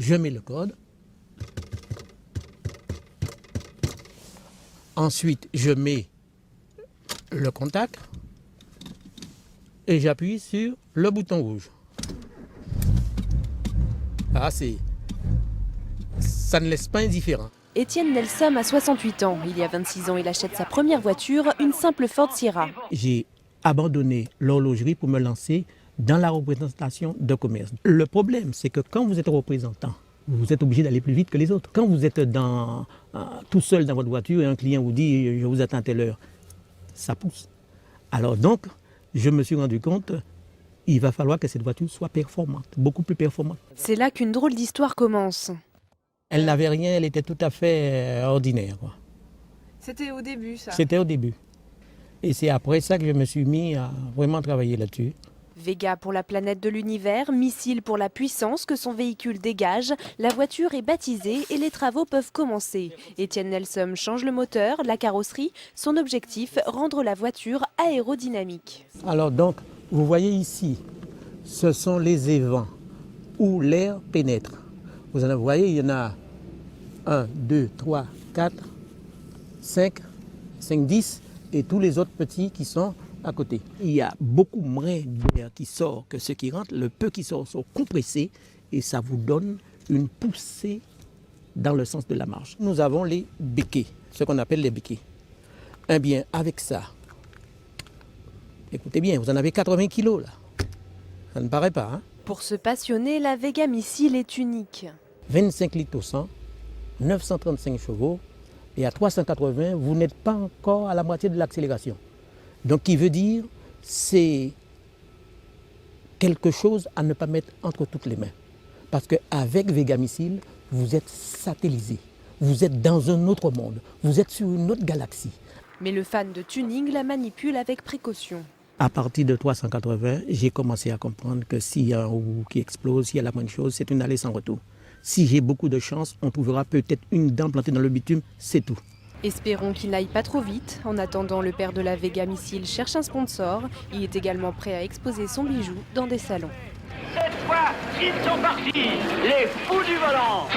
je mets le code. Ensuite, je mets le contact et j'appuie sur le bouton rouge. Ah, ça ne laisse pas indifférent. Étienne Nelsom a 68 ans. Il y a 26 ans, il achète sa première voiture, une simple Ford Sierra. J'ai abandonné l'horlogerie pour me lancer dans la représentation de commerce. Le problème, c'est que quand vous êtes représentant, vous êtes obligé d'aller plus vite que les autres. Quand vous êtes tout seul dans votre voiture et un client vous dit « je vous attends à telle heure », ça pousse. Alors donc, je me suis rendu compte il va falloir que cette voiture soit performante, beaucoup plus performante. C'est là qu'une drôle d'histoire commence. Elle n'avait rien, elle était tout à fait ordinaire. C'était au début, ça? C'était au début. Et c'est après ça que je me suis mis à vraiment travailler là-dessus. Vega pour la planète de l'univers, missile pour la puissance que son véhicule dégage. La voiture est baptisée et les travaux peuvent commencer. Étienne Nelsom change le moteur, la carrosserie. Son objectif, rendre la voiture aérodynamique. Alors donc, vous voyez ici, ce sont les évents où l'air pénètre. Vous voyez, il y en a 1, 2, 3, 4, 5, 10 et tous les autres petits qui sont à côté. Il y a beaucoup moins d'air qui sort que ce qui rentre. Le peu qui sort sont compressés et ça vous donne une poussée dans le sens de la marche. Nous avons les béquets, ce qu'on appelle les béquets. Eh bien, avec ça, écoutez bien, vous en avez 80 kilos là. Ça ne paraît pas, hein? Pour se passionner, la Vega Missile est unique. 25 litres au 100, 935 chevaux et à 380, vous n'êtes pas encore à la moitié de l'accélération. Donc, qui veut dire, c'est quelque chose à ne pas mettre entre toutes les mains. Parce qu'avec Vega Missile, vous êtes satellisé, vous êtes dans un autre monde, vous êtes sur une autre galaxie. Mais le fan de tuning la manipule avec précaution. À partir de 380, j'ai commencé à comprendre que s'il y a un roue qui explose, s'il y a la moindre chose, c'est une allée sans retour. Si j'ai beaucoup de chance, on trouvera peut-être une dent plantée dans le bitume, c'est tout. Espérons qu'il n'aille pas trop vite. En attendant, le père de la Vega Missile cherche un sponsor. Il est également prêt à exposer son bijou dans des salons. Cette fois, ils sont partis, les fous du volant.